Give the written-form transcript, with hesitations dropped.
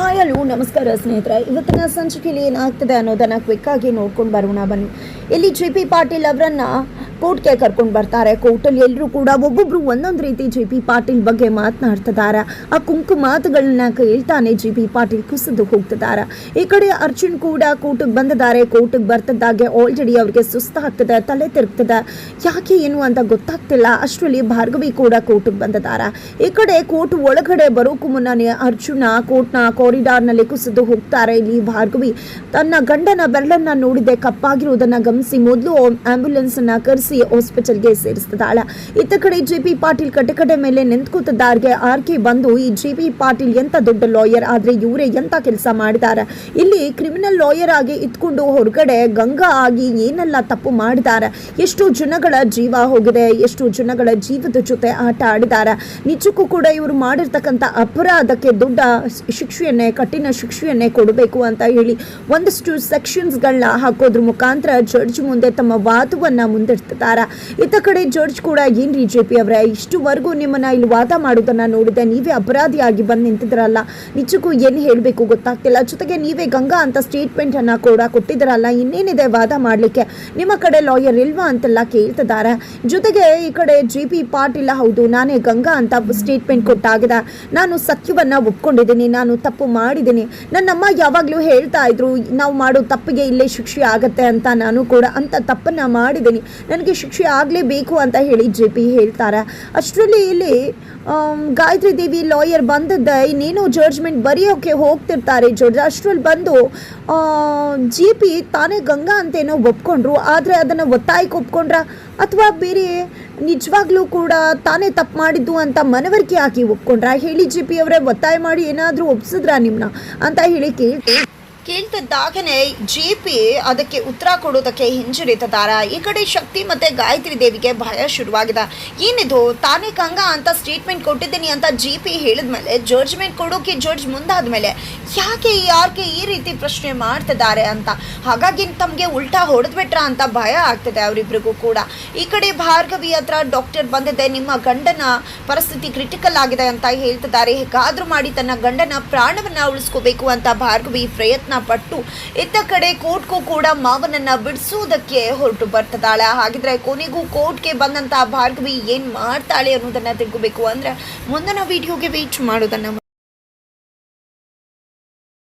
Hi hello ನಮಸ್ಕಾರ ಸ್ನೇಹಿತರೆ, ಇವತ್ತಿನ ಸಂಚಿಕೆಯಲ್ಲಿ ಏನಾಗ್ತದೆ ಅನ್ನೋದನ್ನು ಕ್ವಿಕ್ಕಾಗಿ ನೋಡ್ಕೊಂಡು ಬರೋಣ ಬನ್ನಿ. ಇಲ್ಲಿ ಜೆ.ಪಿ. ಪಾಟೀಲ್ ಅವರನ್ನು ಕೋರ್ಟ್ಗೆ ಕರ್ಕೊಂಡು ಬರ್ತಾರೆ. ಕೋರ್ಟಲ್ಲಿ ಎಲ್ಲರೂ ಕೂಡ ಒಬ್ಬೊಬ್ರು ಒಂದೊಂದು ರೀತಿ ಜೆ.ಪಿ. ಪಾಟೀಲ್ ಬಗ್ಗೆ ಮಾತನಾಡ್ತಿದ್ದಾರೆ. ಆ ಕುಂಕು ಮಾತುಗಳನ್ನ ಕೇಳ್ತಾನೆ ಜೆ.ಪಿ. ಪಾಟೀಲ್ ಕುಸಿದು ಹೋಗ್ತಿದ್ದಾರೆ. ಈ ಕಡೆ ಅರ್ಜುನ್ ಕೂಡ ಕೋರ್ಟಿಗೆ ಬಂದಿದ್ದಾರೆ. ಕೋರ್ಟಿಗೆ ಬರ್ತಿದ್ದಾಗೆ ಆಲ್ರೆಡಿ ಅವ್ರಿಗೆ ಸುಸ್ತಾಗ್ತದೆ, ತಲೆ ತಿರುಗ್ತದೆ, ಯಾಕೆ ಏನು ಅಂತ ಗೊತ್ತಾಗ್ತಿಲ್ಲ. ಅಷ್ಟರಲ್ಲಿ ಭಾರ್ಗವಿ ಕೂಡ ಕೋರ್ಟಿಗೆ ಬಂದಿದ್ದಾರೆ. ಈ ಕಡೆ ಕೋರ್ಟ್ ಒಳಗಡೆ ಬರೋಕ್ಕೂ ಮುನ್ನನೇ ಅರ್ಜುನ ಕೋರ್ಟ್ನ ಕಾರಿಡಾರ್ನಲ್ಲಿ ಕುಸಿದು ಹೋಗ್ತಾರೆ. ಇಲ್ಲಿ ಭಾರ್ಗವಿ ತನ್ನ ಗಂಡನ ಬೆರಳನ್ನ ನೋಡಿದೆ ಕಪ್ಪಾಗಿರುವುದನ್ನ ಗಮನಿಸಿ ಮೊದಲು ಆಂಬ್ಯುಲೆನ್ಸ್ ಅನ್ನ ಕರೆಸಿ ಹಾಸ್ಪಿಟಲ್ಗೆ ಸೇರಿಸ್ತಿದ್ದಾಳೆ. ಇತ್ತ ಕಡೆ ಜೆ.ಪಿ. ಪಾಟೀಲ್ ಕಟಕಡೆ ಮೇಲೆ ನಿಂತ್ಕೋತಿದ್ದಾರ್ಗೆ ಆರ್ಕೆ ಬಂದು, ಈ ಜೆ.ಪಿ. ಪಾಟೀಲ್ ಎಂತ ದೊಡ್ಡ ಲಾಯರ್, ಆದ್ರೆ ಇವರೇ ಎಂತ ಕೆಲಸ ಮಾಡಿದ್ದಾರೆ, ಇಲ್ಲಿ ಕ್ರಿಮಿನಲ್ ಲಾಯರ್ ಆಗಿ ಇತ್ಕೊಂಡು ಹೊರಗಡೆ ಗಂಗಾ ಆಗಿ ಏನೆಲ್ಲ ತಪ್ಪು ಮಾಡಿದ್ದಾರೆ, ಎಷ್ಟು ಜನಗಳ ಜೀವ ಹೋಗಿದೆ, ಎಷ್ಟು ಜನಗಳ ಜೀವದ ಜೊತೆ ಆಟ ಆಡಿದ್ದಾರೆ, ನಿಜಕ್ಕೂ ಕೂಡ ಇವರು ಮಾಡಿರ್ತಕ್ಕಂಥ ಅಪರಾಧಕ್ಕೆ ದೊಡ್ಡ ಶಿಕ್ಷೆಯನ್ನೇ, ಕಠಿಣ ಶಿಕ್ಷೆಯನ್ನೇ ಕೊಡಬೇಕು ಅಂತ ಹೇಳಿ ಒಂದಷ್ಟು ಸೆಕ್ಷನ್ಸ್ಗಳನ್ನ ಹಾಕೋದ್ರ ಮುಖಾಂತರ ಜಡ್ಜ್ ಮುಂದೆ ತಮ್ಮ ವಾದವನ್ನ ಮುಂದಿಡ್ತಿದ್ದಾರೆ. ಇತ್ತ ಕಡೆ ಜಡ್ಜ್ ಕೂಡ, ಏನ್ರಿ ಜೆ.ಪಿ. ಅವರೇ, ಇಷ್ಟುವರೆಗೂ ನಿಮ್ಮನ್ನ ಇಲ್ಲಿ ವಾದ ಮಾಡೋದನ್ನ ನೋಡಿದೆ, ನೀವೇ ಅಪರಾಧಿಯಾಗಿ ಬಂದು ನಿಂತಿದ್ರಲ್ಲ, ನಿಜಕ್ಕೂ ಏನು ಹೇಳಬೇಕು ಗೊತ್ತಾಗ್ತಿಲ್ಲ, ಜೊತೆಗೆ ನೀವೇ ಗಂಗಾ ಅಂತ ಸ್ಟೇಟ್ಮೆಂಟ್ ಅನ್ನ ಕೂಡ ಕೊಟ್ಟಿದ್ರಲ್ಲ, ಇನ್ನೇನಿದೆ ವಾದ ಮಾಡಲಿಕ್ಕೆ, ನಿಮ್ಮ ಕಡೆ ಲಾಯರ್ ಇಲ್ವಾ ಅಂತೆಲ್ಲ ಕೇಳ್ತಿದ್ದಾರೆ. ಜೊತೆಗೆ ಈ ಕಡೆ ಜೆ.ಪಿ. ಪಾಟೀಲ್, ಹೌದು ನಾನೇ ಗಂಗಾ ಅಂತ ಸ್ಟೇಟ್ಮೆಂಟ್ ಕೊಟ್ಟಾಗಿದೆ, ನಾನು ಸತ್ಯವನ್ನ ಒಪ್ಕೊಂಡಿದ್ದೀನಿ, ನಾನು ತಪ್ಪು ಮಾಡಿದ್ದೀನಿ, ನನ್ನಮ್ಮ ಯಾವಾಗಲೂ ಹೇಳ್ತಾ ಇದ್ರು ನಾವು ಮಾಡೋ ತಪ್ಪಿಗೆ ಇಲ್ಲೇ ಶಿಕ್ಷೆ ಆಗತ್ತೆ ಅಂತ, ನಾನು ಕೂಡ ಅಂತ ತಪ್ಪನ್ನ ಮಾಡಿದ್ದೀನಿ, ನನಗೆ ಶಿಕ್ಷೆ ಆಗಲೇಬೇಕು ಅಂತ ಹೇಳಿ ಜೆ.ಪಿ. ಹೇಳ್ತಾರೆ. ಅಷ್ಟರಲ್ಲಿ ಇಲ್ಲಿ ಗಾಯತ್ರಿ ದೇವಿ ಲಾಯರ್ ಬಂದದ್ದ ಇನ್ನೇನು ಜಡ್ಜ್ಮೆಂಟ್ ಬರೆಯೋಕೆ ಹೋಗ್ತಿರ್ತಾರೆ ಜಡ್ಜ್. ಅಷ್ಟರಲ್ಲಿ ಬಂದು ಜೆ.ಪಿ. ತಾನೇ ಗಂಗಾ ಅಂತೇನೋ ಒಪ್ಕೊಂಡ್ರು, ಆದರೆ ಅದನ್ನು ಒತ್ತಾಯಕ್ಕೆ ಒಪ್ಕೊಂಡ್ರ ಅಥವಾ ಬೇರೆ ನಿಜವಾಗ್ಲೂ ಕೂಡ ತಾನೇ ತಪ್ಪು ಮಾಡಿದ್ದು ಅಂತ ಮನವರಿಕೆ ಹಾಕಿ ಒಪ್ಕೊಂಡ್ರ, ಹೇಳಿ ಜೆ.ಪಿ. ಅವರೇ, ಒತ್ತಾಯ ಮಾಡಿ ಏನಾದರೂ ಒಪ್ಸಿದ್ರಾ ನಿಮ್ಮನ್ನ ಅಂತ ಹೇಳಿ ಕೇಳ್ತಿದ್ದಾಗನೇ ಜೆ.ಪಿ. ಅದಕ್ಕೆ ಉತ್ತರ ಕೊಡೋದಕ್ಕೆ ಹಿಂಜರಿತಿದ್ದಾರೆ. ಈ ಕಡೆ ಶಕ್ತಿ ಮತ್ತು ಗಾಯತ್ರಿ ದೇವಿಗೆ ಭಯ ಶುರುವಾಗಿದೆ. ಏನಿದು, ತಾನೇ ಗಂಗಾ ಅಂತ ಸ್ಟೇಟ್ಮೆಂಟ್ ಕೊಟ್ಟಿದ್ದೀನಿ ಅಂತ ಜೆ.ಪಿ. ಹೇಳಿದ್ಮೇಲೆ ಜಡ್ಜ್ಮೆಂಟ್ ಕೊಡೋಕೆ ಜಡ್ಜ್ ಮುಂದಾದ ಮೇಲೆ ಯಾಕೆ ಈ ರೀತಿ ಪ್ರಶ್ನೆ ಮಾಡ್ತಿದ್ದಾರೆ ಅಂತ, ಹಾಗಾಗಿ ತಮಗೆ ಉಲ್ಟಾ ಹೊಡೆದ್ಬಿಟ್ರ ಅಂತ ಭಯ ಆಗ್ತದೆ ಅವರಿಬ್ಬರಿಗೂ ಕೂಡ. ಈ ಕಡೆ ಭಾರ್ಗವಿ ಹತ್ರ ಡಾಕ್ಟರ್ ಬಂದಿದೆ, ನಿಮ್ಮ ಗಂಡನ ಪರಿಸ್ಥಿತಿ ಕ್ರಿಟಿಕಲ್ ಆಗಿದೆ ಅಂತ ಹೇಳ್ತಿದ್ದಾರೆ, ಹೇಗಾದರೂ ಮಾಡಿ ತನ್ನ ಗಂಡನ ಪ್ರಾಣವನ್ನು ಉಳಿಸ್ಕೋಬೇಕು ಅಂತ ಭಾರ್ಗವಿ ಪ್ರಯತ್ನ ಪಟ್ಟು ಇತ್ತ ಕಡೆ ಕೋರ್ಟ್ಗೂ ಕೂಡ ಮಾವನನ್ನ ಬಿಡಿಸುವುದಕ್ಕೆ ಹೊರಟು ಬರ್ತಿದ್ದಾಳೆ. ಹಾಗಿದ್ರೆ ಕೊನೆಗೂ ಕೋರ್ಟ್ಗೆ ಬಂದಂತಹ ಭಾರ್ಗವಿ ಏನ್ ಮಾಡ್ತಾಳೆ ಅನ್ನೋದನ್ನ ತಿಳ್ಕೋಬೇಕು ಅಂದ್ರೆ ಮುಂದಿನ ವಿಡಿಯೋಗೆ ವೇಟ್ ಮಾಡೋದನ್ನ